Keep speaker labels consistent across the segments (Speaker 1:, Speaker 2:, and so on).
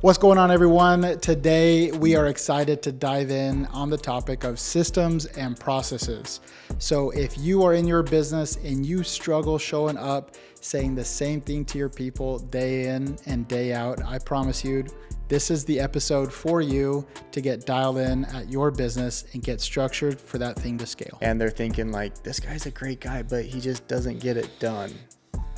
Speaker 1: What's going on, everyone? Today, we are excited to dive in on the topic of systems and processes. So if you are in your business and you struggle showing up, saying the same thing to your people day in and day out, I promise you, this is the episode for you to get dialed in at your business and get structured for that thing to scale.
Speaker 2: And they're thinking like, this guy's a great guy, but he just doesn't get it done.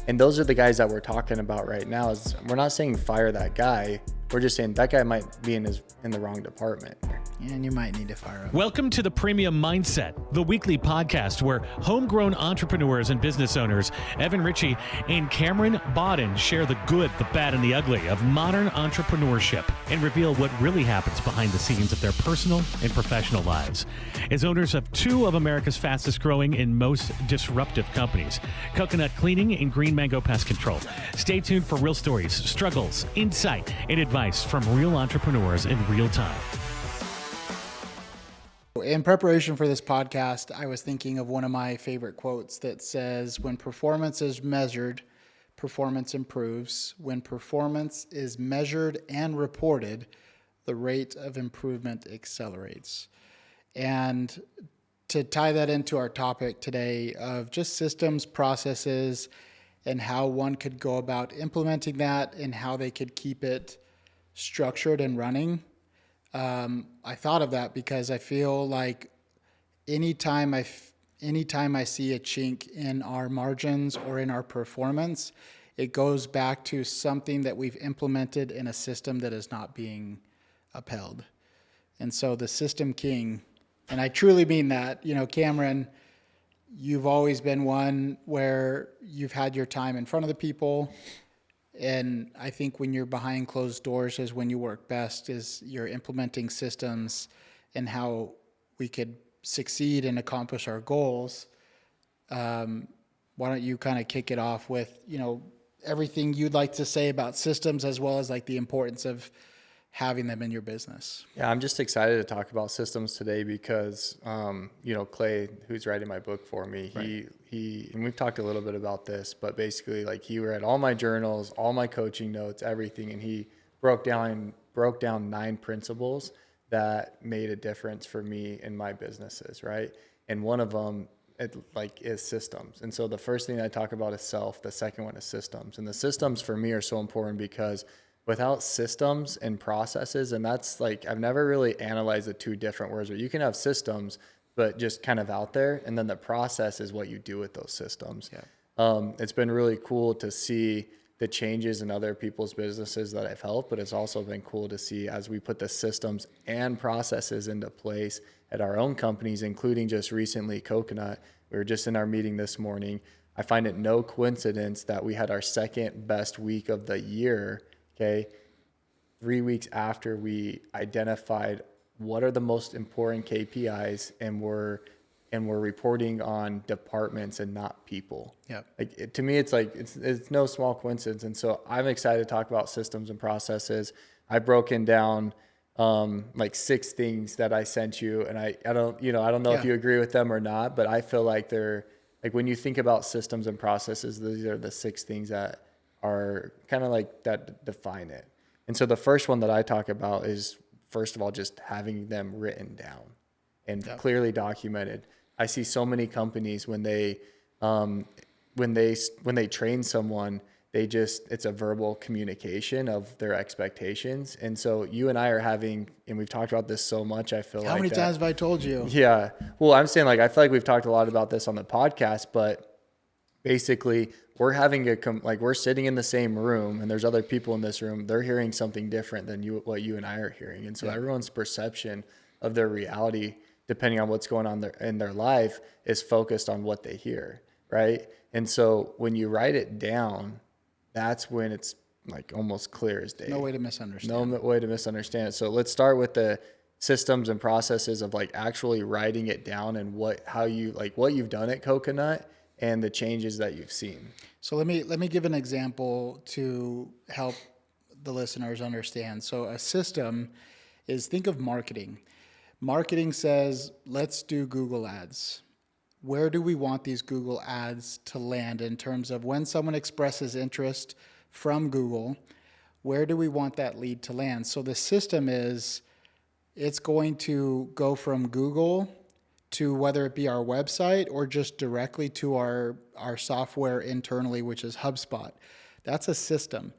Speaker 2: And those are the guys that we're talking about right now. We're not saying fire that guy. We're just saying that guy might be in the wrong department.
Speaker 1: And you might need to fire him.
Speaker 3: Welcome to the Premium Mindset, the weekly podcast where homegrown entrepreneurs and business owners, Evan Ritchie and Cameron Bodden, share the good, the bad, and the ugly of modern entrepreneurship and reveal what really happens behind the scenes of their personal and professional lives. As owners of two of America's fastest growing and most disruptive companies, Coconut Cleaning and Green Mango Pest Control. Stay tuned for real stories, struggles, insight, and advice from real entrepreneurs in real time.
Speaker 1: In preparation for this podcast, I was thinking of one of my favorite quotes that says, when performance is measured, performance improves. When performance is measured and reported, the rate of improvement accelerates. And to tie that into our topic today of just systems, processes, and how one could go about implementing that and how they could keep it structured and running. I thought of that because I feel like anytime I see a chink in our margins or in our performance, it goes back to something that we've implemented in a system that is not being upheld. And so the system king, and I truly mean that, Cameron, you've always been one where you've had your time in front of the people. And I think when you're behind closed doors is when you work best, is you're implementing systems and how we could succeed and accomplish our goals. Why don't you kind of kick it off with, everything you'd like to say about systems as well as like the importance of having them in your business.
Speaker 2: Yeah, I'm just excited to talk about systems today because, Clay, who's writing my book for me,
Speaker 1: right.
Speaker 2: he, and we've talked a little bit about this, but basically like he read all my journals, all my coaching notes, everything. And he broke down 9 principles that made a difference for me in my businesses. Right. And one of them, is systems. And so the first thing I talk about is self. The second one is systems. And the systems for me are so important because without systems and processes, and that's like, I've never really analyzed the two different words, but you can have systems, but just kind of out there. And then the process is what you do with those systems. Yeah. It's been really cool to see the changes in other people's businesses that I've helped, but it's also been cool to see as we put the systems and processes into place at our own companies, including just recently Coconut. We were just in our meeting this morning. I find it no coincidence that we had our second best week of the year. Okay, 3 weeks after we identified what are the most important KPIs, and we're reporting on departments and not people.
Speaker 1: Yeah.
Speaker 2: To me, it's like it's no small coincidence, and so I'm excited to talk about systems and processes. I've broken down 6 things that I sent you, and I don't know if you agree with them or not, but I feel like they're like when you think about systems and processes, these are the 6 things that are kind of like that define it. And so the first one that I talk about is, first of all, just having them written down and clearly documented. I see so many companies when they train someone, it's a verbal communication of their expectations. And so you and I are having, and we've talked about this so much, I feel
Speaker 1: How many times have I told you?
Speaker 2: Yeah. Well, I'm saying I feel like we've talked a lot about this on the podcast, but basically we're having we're sitting in the same room and there's other people in this room. They're hearing something different than what you and I are hearing. And so everyone's perception of their reality, depending on what's going on in their life, is focused on what they hear. Right. And so when you write it down, that's when it's like almost clear as day.
Speaker 1: No way to misunderstand.
Speaker 2: No way to misunderstand it. So let's start with the systems and processes of actually writing it down and what you've done at Coconut and the changes that you've seen.
Speaker 1: So let me give an example to help the listeners understand. So a system is, think of marketing. Marketing says, let's do Google ads. Where do we want these Google ads to land in terms of when someone expresses interest from Google? where do we want that lead to land? So the system is, it's going to go from Google to whether it be our website or just directly to our software internally, which is HubSpot. That's a system.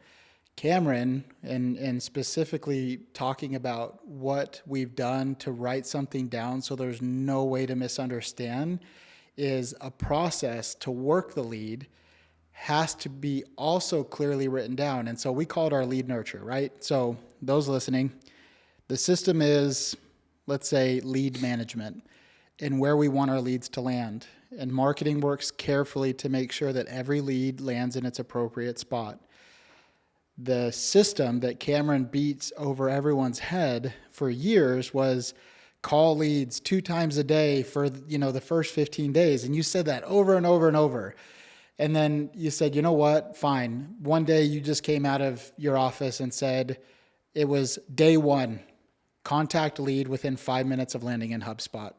Speaker 1: Cameron, and specifically talking about what we've done to write something down so there's no way to misunderstand, is a process to work the lead has to be also clearly written down. And so we call it our lead nurture, right? So those listening, the system is, let's say, lead management and where we want our leads to land. And marketing works carefully to make sure that every lead lands in its appropriate spot. The system that Cameron beats over everyone's head for years was call leads 2 times a day for, the first 15 days. And you said that over and over and over. And then you said, you know what? Fine. One day you just came out of your office and said it was day 1, contact lead within 5 minutes of landing in HubSpot.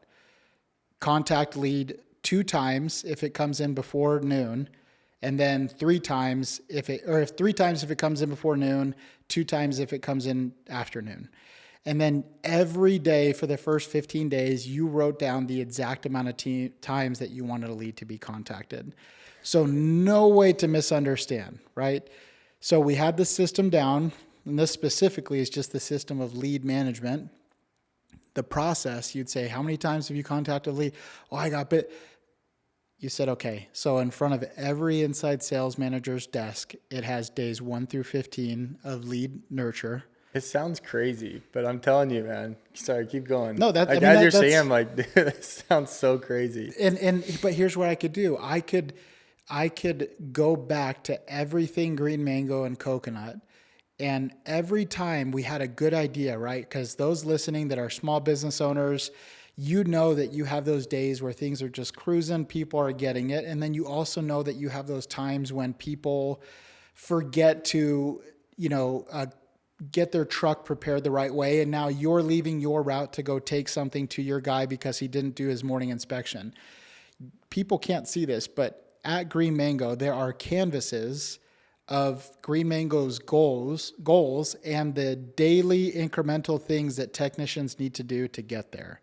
Speaker 1: Contact lead 2 times if it comes in before noon, and then 3 times if it comes in before noon, 2 times if it comes in afternoon. And then every day for the first 15 days, you wrote down the exact amount of times that you wanted a lead to be contacted. So no way to misunderstand, right? So we had the system down, and this specifically is just the system of lead management. The process, you'd say, how many times have you contacted a lead? Oh, I got bit. You said, okay, so in front of every inside sales manager's desk, it has days 1 through 15 of lead nurture.
Speaker 2: It sounds crazy, but I'm telling you, man. Sorry, keep going.
Speaker 1: No,
Speaker 2: as you're saying, I'm like, dude, that sounds so crazy.
Speaker 1: But here's what I could do. I could go back to everything green mango and coconut. And every time we had a good idea, right? Because those listening that are small business owners, you know that you have those days where things are just cruising, people are getting it. And then you also know that you have those times when people forget to, get their truck prepared the right way. And now you're leaving your route to go take something to your guy because he didn't do his morning inspection. People can't see this, but at Green Mango, there are canvases of Green Mango's goals and the daily incremental things that technicians need to do to get there.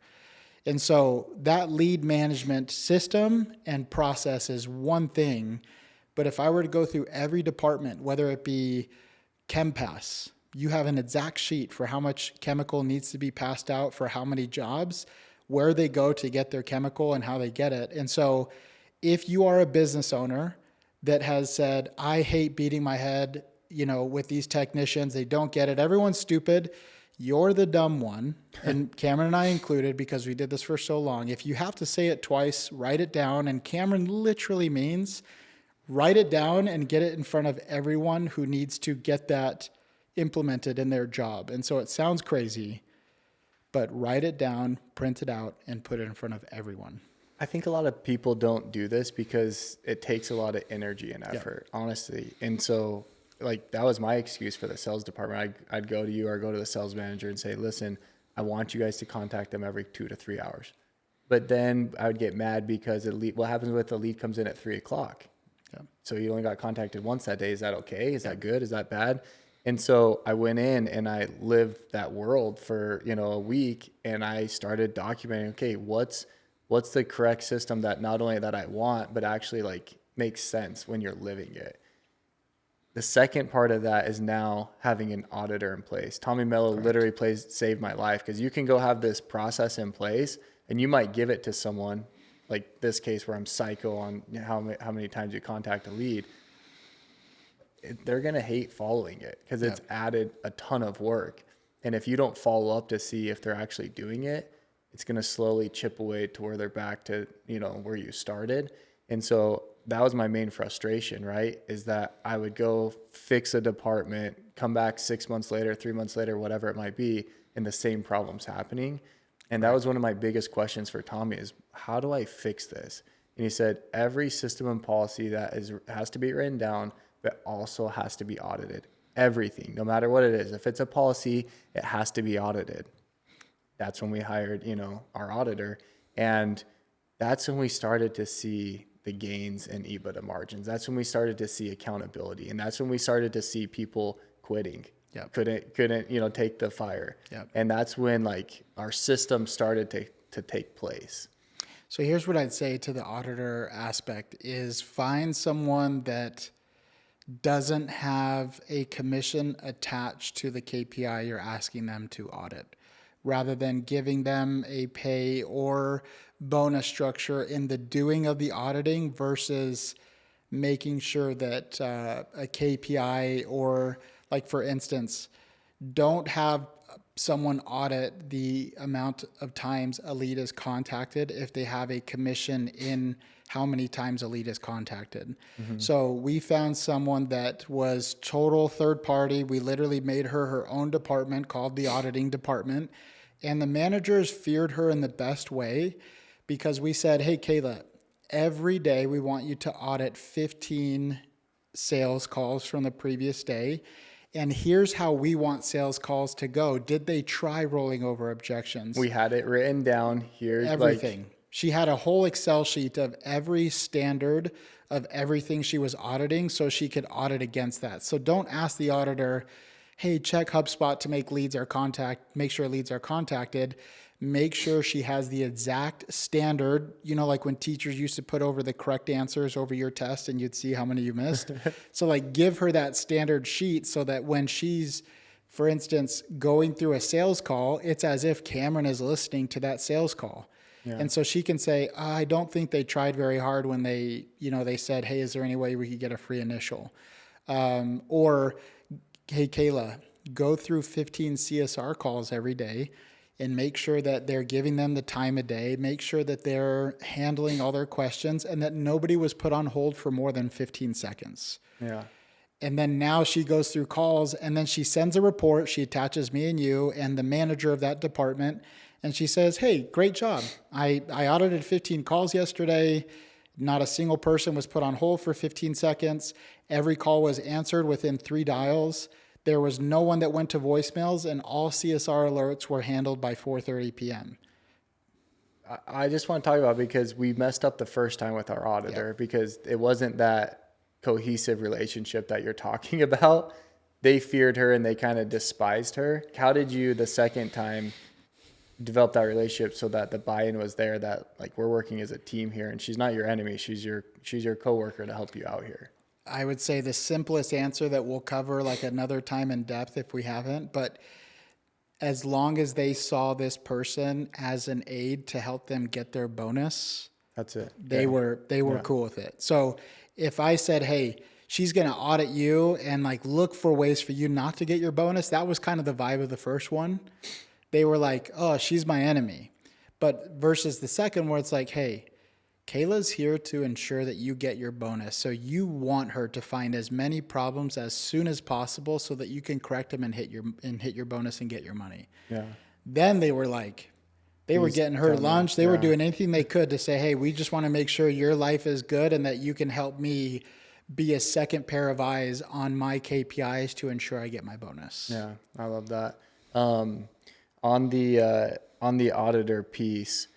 Speaker 1: And so that lead management system and process is one thing. But if I were to go through every department, whether it be ChemPass, you have an exact sheet for how much chemical needs to be passed out for how many jobs, where they go to get their chemical and how they get it. And so if you are a business owner that has said, I hate beating my head, with these technicians, they don't get it. Everyone's stupid. You're the dumb one. And Cameron and I included, because we did this for so long. If you have to say it twice, write it down. And Cameron literally means write it down and get it in front of everyone who needs to get that implemented in their job. And so it sounds crazy, but write it down, print it out, and put it in front of everyone.
Speaker 2: I think a lot of people don't do this because it takes a lot of energy and effort, honestly. And so that was my excuse for the sales department. I'd go to you or go to the sales manager and say, listen, I want you guys to contact them every 2 to 3 hours. But then I would get mad because what happens with the lead comes in at 3:00? Yeah. So you only got contacted once that day. Is that okay? Is that good? Is that bad? And so I went in and I lived that world for, a week, and I started documenting, okay, what's the correct system that not only that I want, but actually makes sense when you're living it. The second part of that is now having an auditor in place. Tommy Mello literally saved my life, because you can go have this process in place and you might give it to someone, like this case where I'm psycho on how many times you contact a lead. They're going to hate following it because it's added a ton of work. And if you don't follow up to see if they're actually doing it, it's going to slowly chip away to where they're back to, where you started. And so that was my main frustration, right? Is that I would go fix a department, come back 6 months later, 3 months later, whatever it might be, and the same problem's happening. And that was one of my biggest questions for Tommy is, how do I fix this? And he said, every system and policy that has to be written down, but also has to be audited. Everything, no matter what it is. If it's a policy, it has to be audited. That's when we hired, our auditor. And that's when we started to see the gains in EBITDA margins. That's when we started to see accountability. And that's when we started to see people quitting.
Speaker 1: Yep.
Speaker 2: Couldn't, take the fire.
Speaker 1: Yep.
Speaker 2: And that's when like our system started to take place.
Speaker 1: So here's what I'd say to the auditor aspect is find someone that doesn't have a commission attached to the KPI you're asking them to audit, rather than giving them a pay or bonus structure in the doing of the auditing versus making sure that a KPI, or like for instance, don't have someone audit the amount of times a lead is contacted if they have a commission in how many times a lead is contacted. Mm-hmm. So we found someone that was total third party. We literally made her own department called the auditing department. And the managers feared her in the best way because we said, hey, Kayla, every day we want you to audit 15 sales calls from the previous day. And here's how we want sales calls to go. Did they try rolling over objections?
Speaker 2: We had it written down here.
Speaker 1: Everything. She had a whole Excel sheet of every standard of everything she was auditing so she could audit against that. So don't ask the auditor, hey, check HubSpot to make sure leads are contacted. Make sure she has the exact standard, like when teachers used to put over the correct answers over your test and you'd see how many you missed. So like give her that standard sheet so that when she's, for instance, going through a sales call, it's as if Cameron is listening to that sales call. Yeah. And so she can say, I don't think they tried very hard when they said, hey, is there any way we could get a free initial? Or, hey, Kayla, go through 15 CSR calls every day and make sure that they're giving them the time of day, make sure that they're handling all their questions and that nobody was put on hold for more than 15 seconds.
Speaker 2: Yeah.
Speaker 1: And then now she goes through calls and then she sends a report. She attaches me and you and the manager of that department. And she says, hey, great job. I audited 15 calls yesterday. Not a single person was put on hold for 15 seconds. Every call was answered within 3 dials. There was no one that went to voicemails, and all CSR alerts were handled by 4:30 p.m.
Speaker 2: I just want to talk about because we messed up the first time with our auditor because it wasn't that cohesive relationship that you're talking about. They feared her and they kind of despised her. How did you the second time develop that relationship so that the buy-in was there, that like we're working as a team here and she's not your enemy, she's your coworker to help you out here?
Speaker 1: I would say the simplest answer that we'll cover like another time in depth if we haven't, but as long as they saw this person as an aid to help them get their bonus,
Speaker 2: that's it.
Speaker 1: They were cool with it. So if I said, hey, she's going to audit you and like look for ways for you not to get your bonus, that was kind of the vibe of the first one. They were like, oh, she's my enemy. But versus the second where it's like, hey, Kayla's here to ensure that you get your bonus. So you want her to find as many problems as soon as possible so that you can correct them and hit your bonus and get your money.
Speaker 2: Yeah.
Speaker 1: Then they were like, they were getting her lunch. They were doing anything they could to say, hey, we just want to make sure your life is good and that you can help me be a second pair of eyes on my KPIs to ensure I get my bonus.
Speaker 2: Yeah, I love that. On the auditor piece,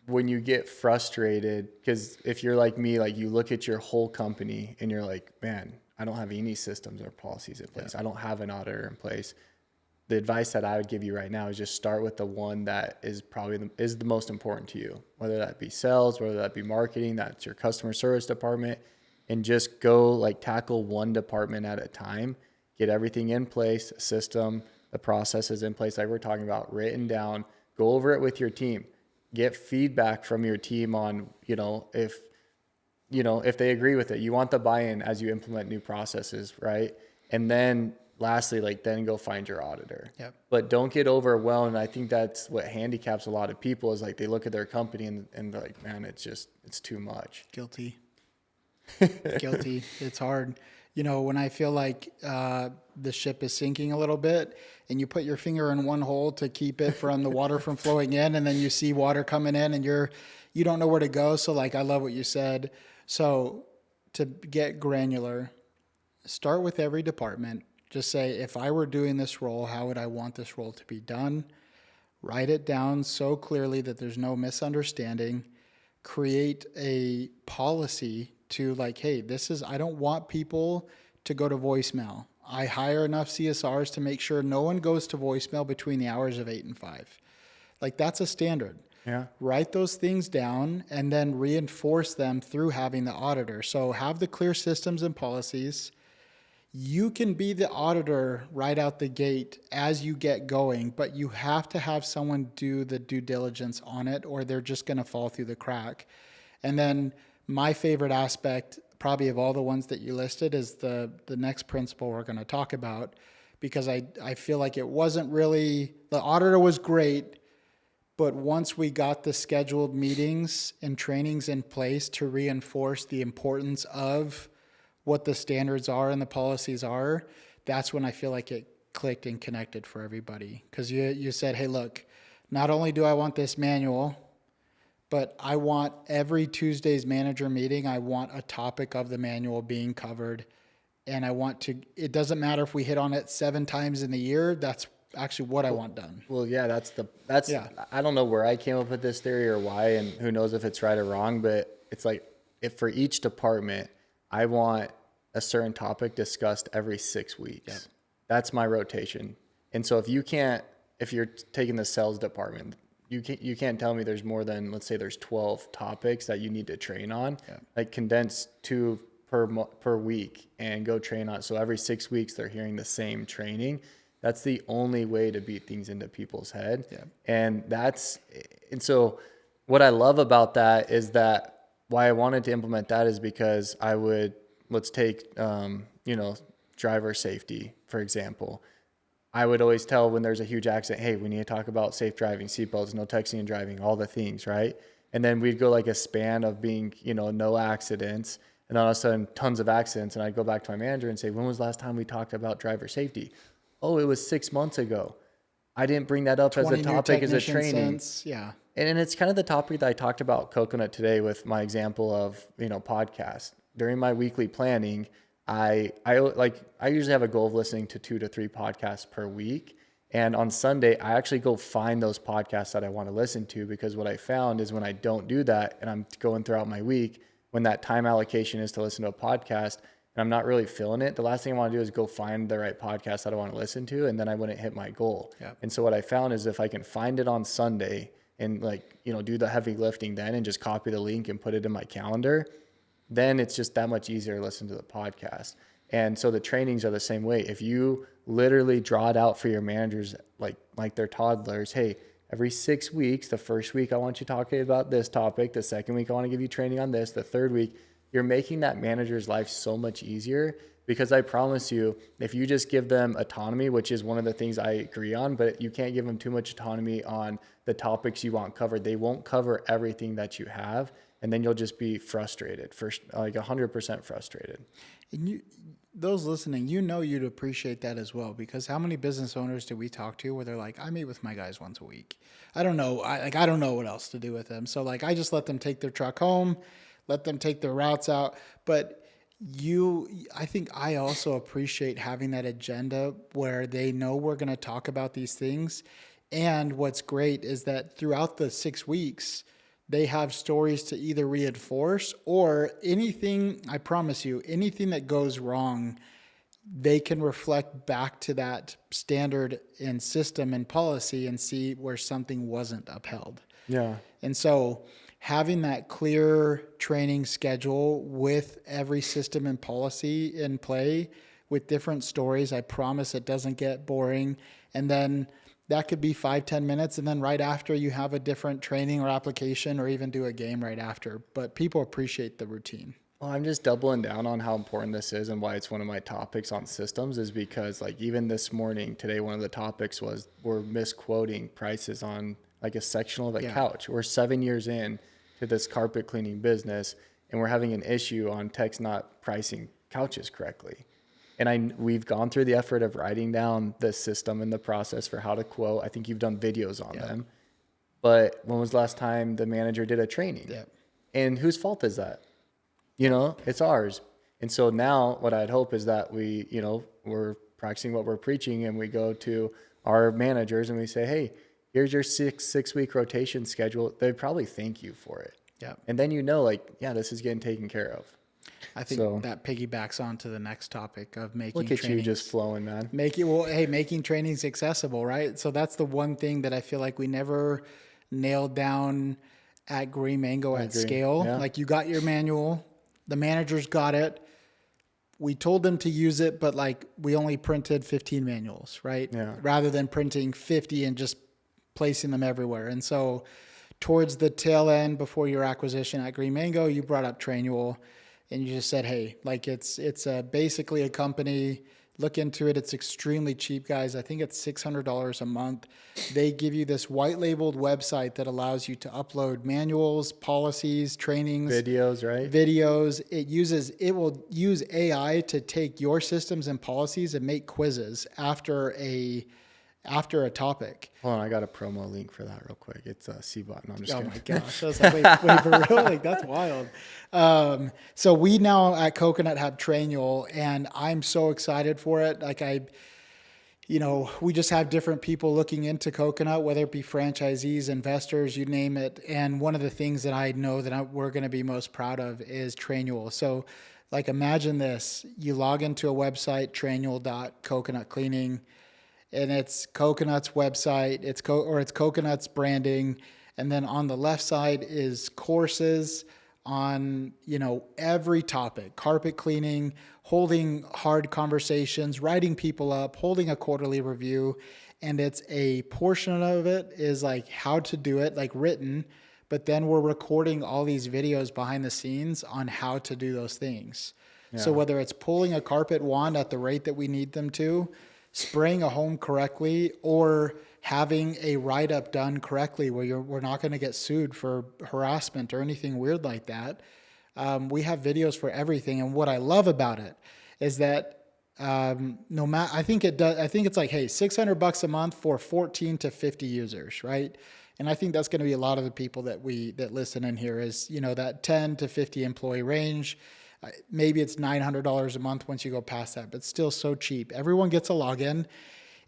Speaker 2: when you get frustrated, because if you're like me, like you look at your whole company and you're like, man, I don't have any systems or policies in place. I don't have an auditor in place. The advice that I would give you right now is just start with the one that is probably is the most important to you, whether that be sales, whether that be marketing, that's your customer service department, and just go like tackle one department at a time, get everything in place, a system, the processes in place like we're talking about, written down, go over it with your team. Get feedback from your team on, if they agree with it. You want the buy-in as you implement new processes, right? And then lastly, then go find your auditor.
Speaker 1: Yep.
Speaker 2: But don't get overwhelmed. I think that's what handicaps a lot of people is like they look at their company and they're like, man, it's too much.
Speaker 1: Guilty. It's hard. When I feel like the ship is sinking a little bit and you put your finger in one hole to keep it from the water from flowing in, and then you see water coming in and you don't know where to go. So I love what you said. So to get granular, start with every department. Just say, if I were doing this role, how would I want this role to be done? Write it down so clearly that there's no misunderstanding. Create a policy to hey, I don't want people to go to voicemail. I hire enough CSRs to make sure no one goes to voicemail between the hours of 8 and 5. Like, that's a standard.
Speaker 2: Yeah.
Speaker 1: Write those things down and then reinforce them through having the auditor. So have the clear systems and policies. You can be the auditor right out the gate as you get going, but you have to have someone do the due diligence on it, or they're just going to fall through the crack. And then my favorite aspect, probably of all the ones that you listed, is the next principle we're going to talk about, because I feel like it wasn't really, the auditor was great, but once we got the scheduled meetings and trainings in place to reinforce the importance of what the standards are and the policies are, that's when I feel like it clicked and connected for everybody. Because you said, hey, look, not only do I want this manual, but I want every Tuesday's manager meeting, I want a topic of the manual being covered. And I want to, it doesn't matter if we hit on it 7 times in the year, that's actually what I want done.
Speaker 2: Well, yeah, I don't know where I came up with this theory or why, and who knows if it's right or wrong, but it's like, if for each department, I want a certain topic discussed every 6 weeks.
Speaker 1: Yep.
Speaker 2: That's my rotation. And so if you're taking the sales department, you can't tell me there's more than, let's say there's 12 topics that you need to train on. Yeah. Like, condense 2 per week and go train on. So every 6 weeks they're hearing the same training. That's the only way to beat things into people's head. Yeah. And so what I love about that is that why I wanted to implement that is because let's take, driver safety, for example. I would always tell when there's a huge accident, hey, we need to talk about safe driving, seatbelts, no texting and driving, all the things, right? And then we'd go like a span of being, no accidents, and all of a sudden tons of accidents. And I'd go back to my manager and say, when was the last time we talked about driver safety? Oh, it was 6 months ago. I didn't bring that up as a topic, as a training.
Speaker 1: Yeah.
Speaker 2: And it's kind of the topic that I talked about Coconut today with my example of, podcast. During my weekly planning, I usually have a goal of listening to 2 to 3 podcasts per week. And on Sunday, I actually go find those podcasts that I want to listen to, because what I found is when I don't do that and I'm going throughout my week, when that time allocation is to listen to a podcast and I'm not really feeling it, the last thing I want to do is go find the right podcast that I want to listen to, and then I wouldn't hit my goal. Yep. And so what I found is if I can find it on Sunday and do the heavy lifting then and just copy the link and put it in my calendar, then it's just that much easier to listen to the podcast. And so the trainings are the same way. If you literally draw it out for your managers like they're toddlers, hey, every 6 weeks, the first week I want you talking about this topic, the second week I want to give you training on this, the third week, you're making that manager's life so much easier, because I promise you, if you just give them autonomy, which is one of the things I agree on, but you can't give them too much autonomy on the topics you want covered. They won't cover everything that you have, and then you'll just be frustrated, 100% frustrated. And
Speaker 1: those listening, you'd appreciate that as well, because how many business owners do we talk to where they're like, I meet with my guys once a week. I don't know. I don't know what else to do with them. So I just let them take their truck home, let them take their routes out. But I think I also appreciate having that agenda where they know we're going to talk about these things. And what's great is that throughout the 6 weeks, they have stories to either reinforce or anything, I promise you, anything that goes wrong, they can reflect back to that standard and system and policy and see where something wasn't upheld.
Speaker 2: Yeah.
Speaker 1: And so having that clear training schedule with every system and policy in play with different stories, I promise it doesn't get boring. And then that could be 5-10 minutes. And then right after you have a different training or application, or even do a game right after. But people appreciate the routine.
Speaker 2: Well, I'm just doubling down on how important this is and why it's one of my topics on systems, is because even this morning, today, one of the topics was we're misquoting prices on a sectional of a couch. We're 7 years in to this carpet cleaning business, and we're having an issue on techs not pricing couches correctly. And we've gone through the effort of writing down the system and the process for how to quote. I think you've done videos on them. But when was the last time the manager did a training? Yeah. And whose fault is that? It's ours. And so now what I'd hope is that we're practicing what we're preaching, and we go to our managers and we say, hey, here's your six-week rotation schedule. They'd probably thank you for it. Yeah. And then this is getting taken care of.
Speaker 1: I think that piggybacks onto the next topic of making
Speaker 2: Look at
Speaker 1: trainings.
Speaker 2: you just flowing, man.
Speaker 1: Making trainings accessible, right? So that's the one thing that I feel like we never nailed down at Green Mango at scale.
Speaker 2: Yeah.
Speaker 1: Like, you got your manual, the managers got it. We told them to use it, but like, we only printed 15 manuals, right?
Speaker 2: Yeah.
Speaker 1: Rather than printing 50 and just placing them everywhere. And so towards the tail end, before your acquisition at Green Mango, you brought up Trainual, and you just said, hey, like, it's basically a company. Look into it. It's extremely cheap, guys. I think it's $600 a month. They give you this white labeled website that allows you to upload manuals, policies, trainings,
Speaker 2: Videos, right?
Speaker 1: videos. It will use AI to take your systems and policies and make quizzes after a topic.
Speaker 2: Hold on, I got a promo link for that real quick. It's a C button. I'm just
Speaker 1: Oh
Speaker 2: kidding.
Speaker 1: my gosh. I was like, wait, for real? Like, that's wild. So we now at Coconut have Trainual, and I'm so excited for it. Like, we just have different people looking into Coconut, whether it be franchisees, investors, you name it. And one of the things that I know that we're going to be most proud of is Trainual. So, like, imagine this. You log into a website, trainual.coconutcleaning, and it's Coconut's website, it's Coconut's branding, and then on the left side is courses on, every topic: carpet cleaning, holding hard conversations, writing people up, holding a quarterly review. And it's a portion of it is like how to do it, like written, but then we're recording all these videos behind the scenes on how to do those things. Yeah. So whether it's pulling a carpet wand at the rate that we need them to, spraying a home correctly, or having a write-up done correctly where we're not going to get sued for harassment or anything weird like that. We have videos for everything. And what I love about it is that I think it's like, hey, $600 a month for 14 to 50 users, right? And I think that's going to be a lot of the people that listen in here is, that 10 to 50 employee range. Maybe it's $900 a month once you go past that, but still so cheap. Everyone gets a login.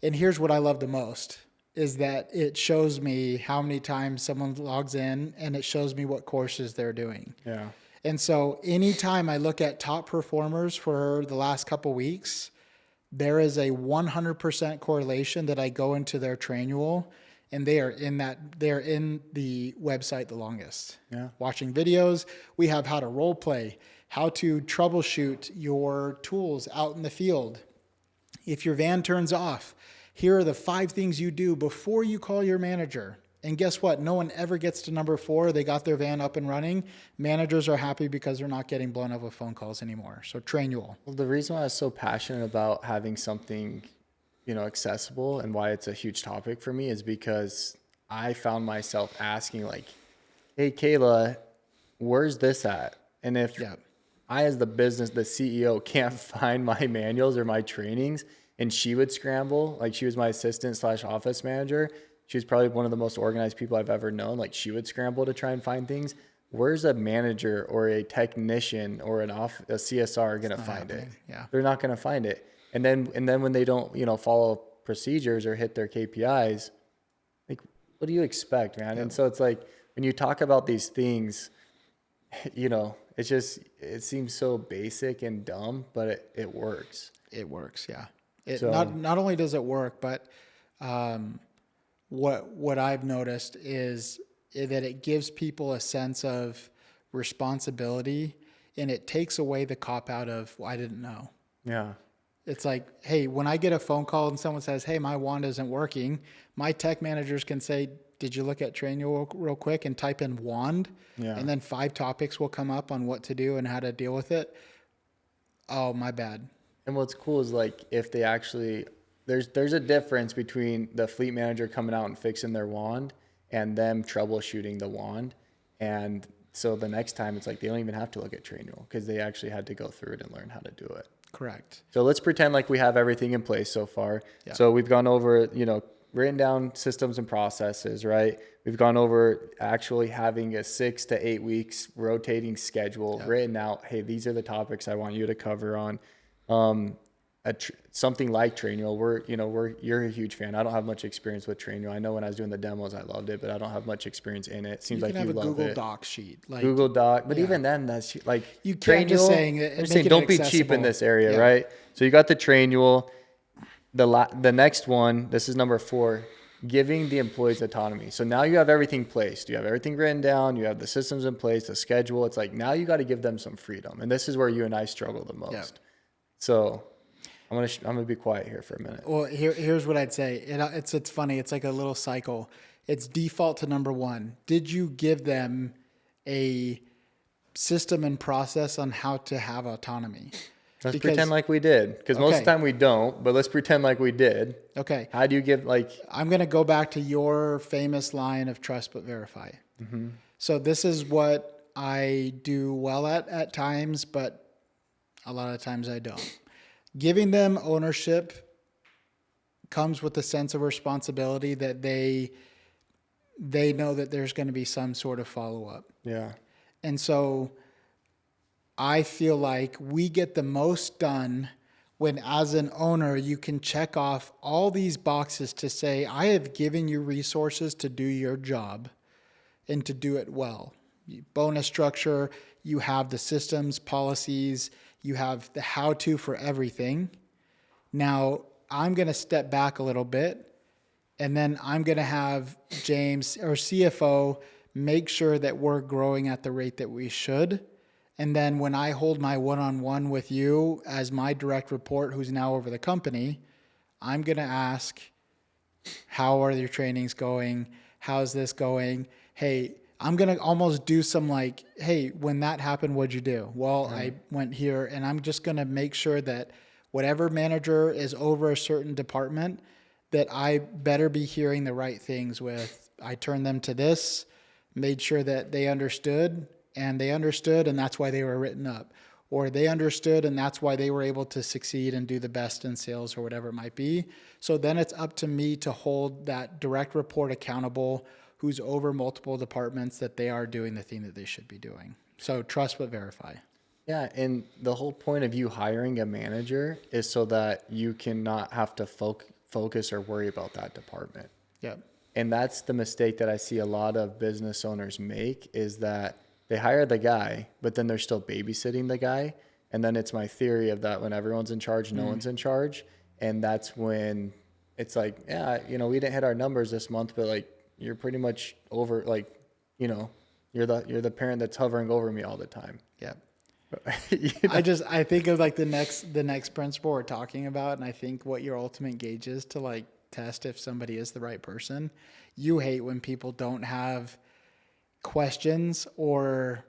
Speaker 1: And here's what I love the most is that it shows me how many times someone logs in, and it shows me what courses they're doing.
Speaker 2: Yeah.
Speaker 1: And so anytime I look at top performers for the last couple weeks, there is a 100% correlation that I go into their Trainual, and they're in the website the longest.
Speaker 2: Yeah.
Speaker 1: Watching videos. We have how to role play, how to troubleshoot your tools out in the field. If your van turns off, here are the 5 things you do before you call your manager. And guess what? No one ever gets to number 4. They got their van up and running. Managers are happy because they're not getting blown up with phone calls anymore. So Trainual.
Speaker 2: Well, the reason why I was so passionate about having something, accessible, and why it's a huge topic for me is because I found myself asking, like, hey, Kayla, where's this at? And if I, as the CEO, can't find my manuals or my trainings, and she would scramble, like, she was my assistant / office manager. She was probably one of the most organized people I've ever known. Like, she would scramble to try and find things. Where's a manager or a technician or a CSR going to find it?
Speaker 1: Yeah.
Speaker 2: They're not going to find it. And then when they don't, follow procedures or hit their KPIs, like, what do you expect, man? And so it's like, when you talk about these things, it seems so basic and dumb, but it works.
Speaker 1: It works. Yeah. Not only does it work, but, what I've noticed is that it gives people a sense of responsibility, and it takes away the cop out of, well, I didn't know.
Speaker 2: Yeah.
Speaker 1: It's like, hey, when I get a phone call and someone says, hey, my wand isn't working, my tech managers can say, did you look at Trainual real quick, and type in wand?
Speaker 2: Yeah.
Speaker 1: And then 5 topics will come up on what to do and how to deal with it. Oh, my bad.
Speaker 2: And what's cool is, like, if they actually, there's a difference between the fleet manager coming out and fixing their wand and them troubleshooting the wand. And so the next time it's like, they don't even have to look at Trainual because they actually had to go through it and learn how to do it.
Speaker 1: Correct.
Speaker 2: So let's pretend like we have everything in place so far.
Speaker 1: Yeah.
Speaker 2: So we've gone over, written down systems and processes, right? We've gone over actually having a 6 to 8 weeks rotating schedule written out. Hey, these are the topics I want you to cover on. something like Trainual. You're a huge fan. I don't have much experience with Trainual. I know when I was doing the demos, I loved it, but I don't have much experience in it. Seems
Speaker 1: You
Speaker 2: like
Speaker 1: can have
Speaker 2: you
Speaker 1: a
Speaker 2: love
Speaker 1: Google
Speaker 2: it.
Speaker 1: Doc sheet. Like,
Speaker 2: Google Doc, but
Speaker 1: yeah.
Speaker 2: even then, that's like
Speaker 1: You can't just saying it.
Speaker 2: I'm just saying, don't be cheap in this area,
Speaker 1: Yeah.
Speaker 2: right? So you got the Trainual. The next one, this is number 4, giving the employees autonomy. So now you have everything placed. You have everything written down. You have the systems in place, the schedule. It's like now you got to give them some freedom, and this is where you and I struggle the most.
Speaker 1: Yeah.
Speaker 2: So I'm gonna be quiet here for a minute.
Speaker 1: Well, here's what I'd say. It's funny. It's like a little cycle. It's default to number 1. Did you give them a system and process on how to have autonomy?
Speaker 2: Let's pretend like we did, because most of the time we don't, but let's pretend like we did.
Speaker 1: Okay.
Speaker 2: How do you give, like...
Speaker 1: I'm going to go back to your famous line of trust but verify. Mm-hmm. So this is what I do well at times, but a lot of times I don't. Giving them ownership comes with a sense of responsibility that they know that there's going to be some sort of follow-up.
Speaker 2: Yeah.
Speaker 1: And so I feel like we get the most done when, as an owner, you can check off all these boxes to say, I have given you resources to do your job and to do it well. Bonus structure, you have the systems, policies, you have the how-to for everything. Now, I'm going to step back a little bit, and then I'm going to have James, our CFO, make sure that we're growing at the rate that we should. And then when I hold my one-on-one with you as my direct report, who's now over the company, I'm going to ask, how are your trainings going? How's this going? Hey, I'm going to almost do some like, hey, when that happened, what'd you do? Well, I went here, and I'm just going to make sure that whatever manager is over a certain department, that I better be hearing the right things with. I turned them to this, made sure that they understood, and that's why they were written up. Or they understood, and that's why they were able to succeed and do the best in sales or whatever it might be. So then it's up to me to hold that direct report accountable, who's over multiple departments, that they are doing the thing that they should be doing. So trust but verify.
Speaker 2: Yeah, and the whole point of you hiring a manager is so that you cannot have to focus or worry about that department.
Speaker 1: Yep.
Speaker 2: And that's the mistake that I see a lot of business owners make, is that they hire the guy, but then they're still babysitting the guy. And then it's my theory of that when everyone's in charge, no one's in charge. And that's when it's like, yeah, we didn't hit our numbers this month, but like, you're pretty much over, like, you're the parent that's hovering over me all the time.
Speaker 1: Yep. I think of like the next principle we're talking about. And I think what your ultimate gauge is to like test if somebody is the right person. You hate when people don't have questions, or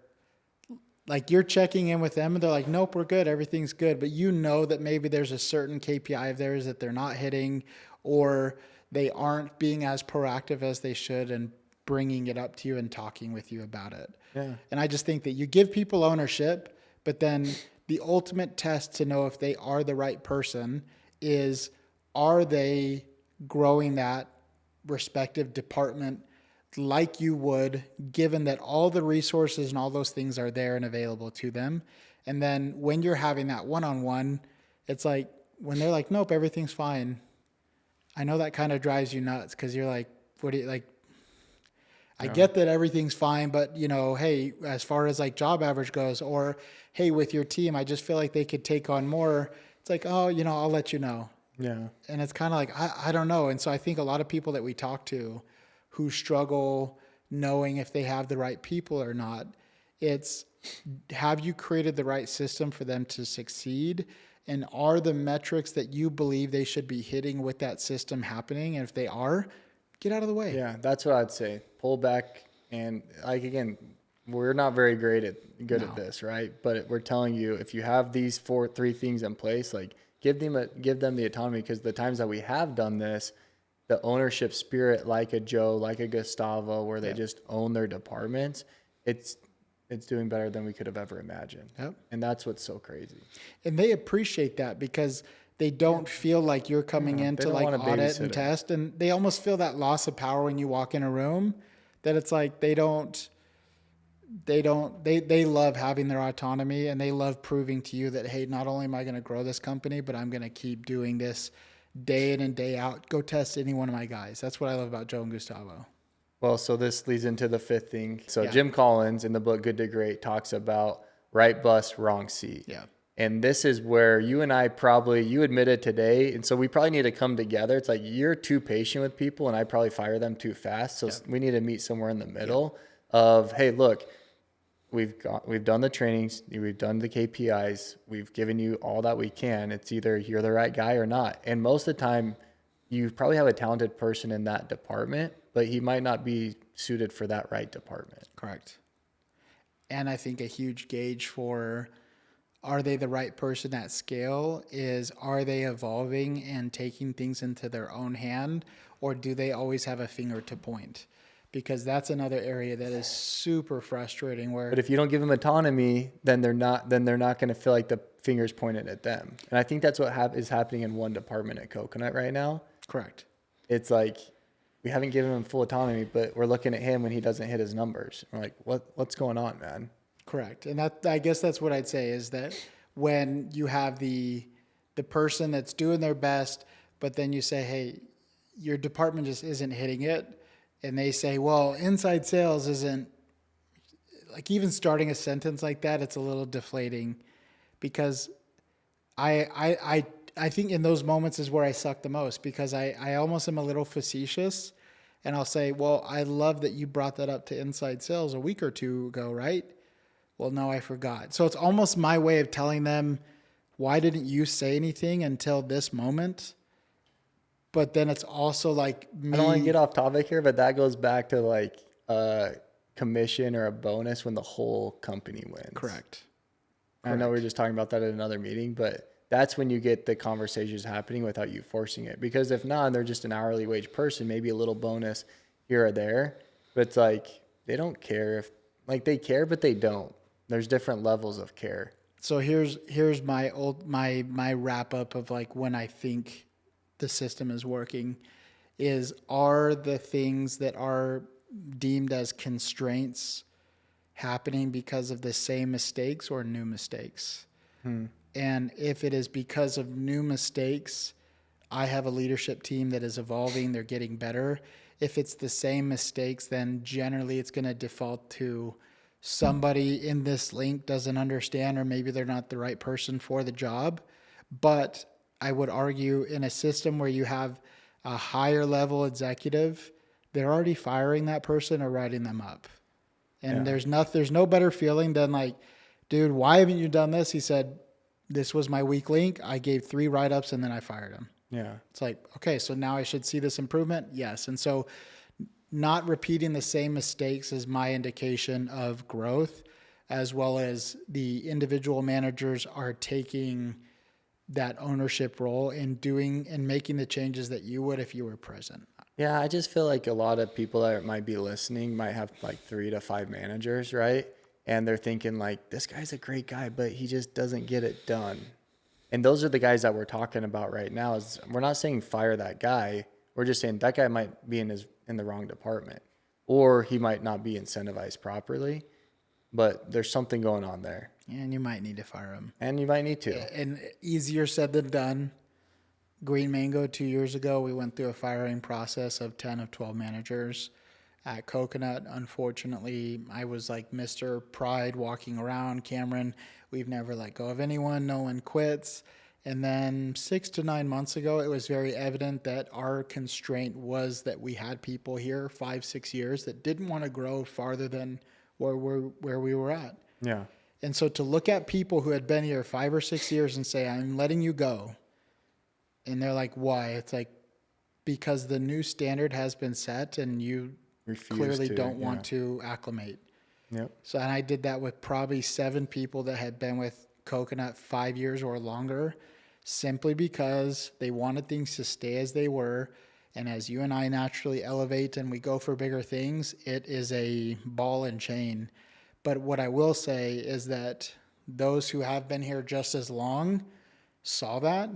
Speaker 1: like you're checking in with them and they're like, nope, we're good, everything's good, but you know that maybe there's a certain KPI of theirs that they're not hitting, or they aren't being as proactive as they should and bringing it up to you and talking with you about it.
Speaker 2: Yeah.
Speaker 1: And I just think that you give people ownership, but then the ultimate test to know if they are the right person is, are they growing that respective department like you would, given that all the resources and all those things are there and available to them. And then when you're having that one-on-one, it's like when they're like, nope, everything's fine. I know that kind of drives you nuts, because you're like, what do you like? I get that everything's fine, but hey, as far as like job average goes, or hey, with your team, I just feel like they could take on more. It's like, oh, I'll let you know.
Speaker 2: Yeah.
Speaker 1: And it's kind of like, I don't know. And so I think a lot of people that we talk to who struggle knowing if they have the right people or not, it's, have you created the right system for them to succeed? And are the metrics that you believe they should be hitting with that system happening? And if they are, get out of the way.
Speaker 2: Yeah, that's what I'd say. Pull back, and like, again, we're not very good at this, right? But we're telling you, if you have these three things in place, like give them the autonomy, because the times that we have done this, the ownership spirit, like a Joe, like a Gustavo, where they just own their departments, it's doing better than we could have ever imagined.
Speaker 1: Yep.
Speaker 2: And that's what's so crazy.
Speaker 1: And they appreciate that, because they don't feel like you're coming in to like audit and test. And they almost feel that loss of power when you walk in a room, that it's like they don't they love having their autonomy, and they love proving to you that, hey, not only am I going to grow this company, but I'm going to keep doing this day in and day out. Go test any one of my guys. That's what I love about Joe and Gustavo.
Speaker 2: Well, so this leads into the fifth thing. So
Speaker 1: Yeah.
Speaker 2: Jim Collins in the book Good to Great talks about right bus, wrong seat.
Speaker 1: Yeah.
Speaker 2: And this is where you and I you admitted today, and so we probably need to come together. It's like you're too patient with people, and I probably fire them too fast. So we need to meet somewhere in the middle of, hey, look, we've done the trainings, we've done the KPIs, we've given you all that we can. It's either you're the right guy or not. And most of the time, you probably have a talented person in that department, but he might not be suited for that right department.
Speaker 1: Correct. And I think a huge gauge for are they the right person at scale is, are they evolving and taking things into their own hand, or do they always have a finger to point? Because that's another area that is super frustrating where,
Speaker 2: But if you don't give them autonomy, then they're not going to feel like the finger's pointed at them. And I think that's what is happening in one department at Coconut right now.
Speaker 1: correct.
Speaker 2: It's like we haven't given him full autonomy, but we're looking at him when he doesn't hit his numbers. We're like, what's going on, man?
Speaker 1: Correct. And that, I guess that's what I'd say is that when you have the person that's doing their best, but then you say, hey, your department just isn't hitting it. And they say, well, inside sales isn't, like, even starting a sentence like that, it's a little deflating, because I think in those moments is where I suck the most, because I almost am a little facetious, and I'll say, well, I love that you brought that up to inside sales a week or two ago, right? Well, no, I forgot. So it's almost my way of telling them, why didn't you say anything until this moment? But then it's also like me.
Speaker 2: I don't want to get off topic here, but that goes back to like a commission or a bonus when the whole company wins.
Speaker 1: Correct.
Speaker 2: I know we were just talking about that at another meeting, but that's when you get the conversations happening without you forcing it. Because if not, and they're just an hourly wage person, maybe a little bonus here or there. But it's like they don't care if, like, they care, but they don't. There's different levels of care.
Speaker 1: So here's my wrap up of like when I think the system is working is, are the things that are deemed as constraints happening because of the same mistakes or new mistakes? And if it is because of new mistakes, I have a leadership team that is evolving, they're getting better. If it's the same mistakes, then generally it's going to default to somebody in this link doesn't understand, or maybe they're not the right person for the job. But I would argue in a system where you have a higher level executive, they're already firing that person or writing them up. And there's no better feeling than like, dude, why haven't you done this? He said, this was my weak link. I gave 3 write-ups and then I fired him.
Speaker 2: Yeah.
Speaker 1: It's like, okay, so now I should see this improvement? Yes. And so not repeating the same mistakes is my indication of growth, as well as the individual managers are taking that ownership role in doing and making the changes that you would if you were present.
Speaker 2: Yeah, I just feel like a lot of people that might be listening might have like 3 to 5 managers, right? And they're thinking like, this guy's a great guy, but he just doesn't get it done. And those are the guys that we're talking about right now. Is we're not saying fire that guy. We're just saying that guy might be in the wrong department, or he might not be incentivized properly, but there's something going on there.
Speaker 1: And you might need to fire him.
Speaker 2: And you might need to.
Speaker 1: And easier said than done. Green Mango 2 years ago, we went through a firing process of 10 of 12 managers. At Coconut, unfortunately, I was like Mr. Pride walking around. Cameron, we've never let go of anyone. No one quits. And then 6 to 9 months ago, it was very evident that our constraint was that we had people here 5-6 years that didn't want to grow farther than where we were at.
Speaker 2: Yeah.
Speaker 1: And so to look at people who had been here 5 or 6 years and say, I'm letting you go. And they're like, why? It's like, because the new standard has been set and you clearly don't want to acclimate.
Speaker 2: Yep.
Speaker 1: So, and I did that with probably 7 people that had been with Coconut 5 years or longer, simply because they wanted things to stay as they were. And as you and I naturally elevate and we go for bigger things, it is a ball and chain. But what I will say is that those who have been here just as long saw that,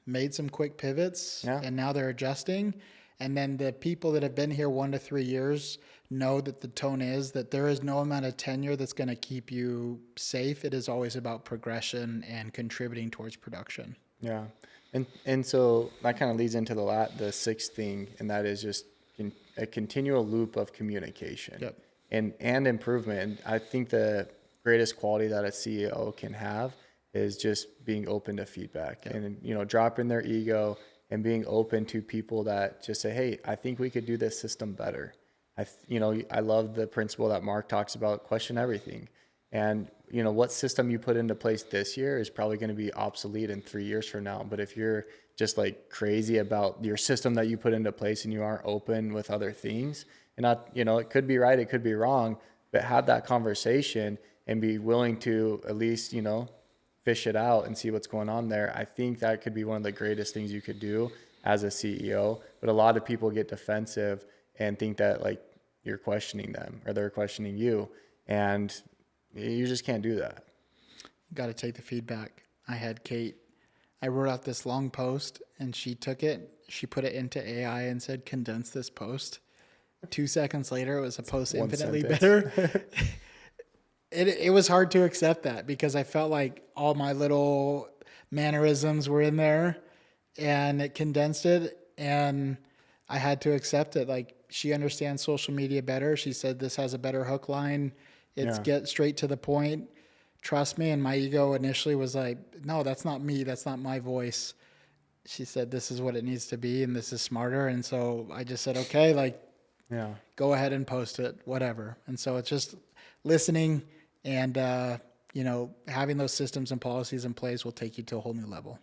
Speaker 1: made some quick pivots, and now they're adjusting. And then the people that have been here 1 to 3 years know that the tone is that there is no amount of tenure that's going to keep you safe. It is always about progression and contributing towards production.
Speaker 2: Yeah. And so that kind of leads into the sixth thing, and that is just a continual loop of communication.
Speaker 1: Yep.
Speaker 2: And improvement. And I think the greatest quality that a CEO can have is just being open to feedback. Yep. And, you know, dropping their ego and being open to people that just say, hey, I think we could do this system better. I love the principle that Mark talks about, question everything. And, you know, what system you put into place this year is probably going to be obsolete in 3 years from now. But if you're just like crazy about your system that you put into place and you aren't open with other things, and not, you know, it could be right, it could be wrong, but have that conversation and be willing to at least, you know, fish it out and see what's going on there. I think that could be one of the greatest things you could do as a CEO. But a lot of people get defensive and think that like you're questioning them or they're questioning you. And you just can't do that.
Speaker 1: Got to take the feedback. I had Kate, I wrote out this long post and she took it, she put it into AI and said, condense this post. 2 seconds later, it was a post infinitely better. It was hard to accept that because I felt like all my little mannerisms were in there and it condensed it, and I had to accept it. Like, she understands social media better. She said this has a better hook line. It's get straight to the point. Trust me. And my ego initially was like, no, that's not me. That's not my voice. She said, this is what it needs to be, and this is smarter. And so I just said, okay, like, go ahead and post it, whatever. And so it's just listening and, you know, having those systems and policies in place will take you to a whole new level.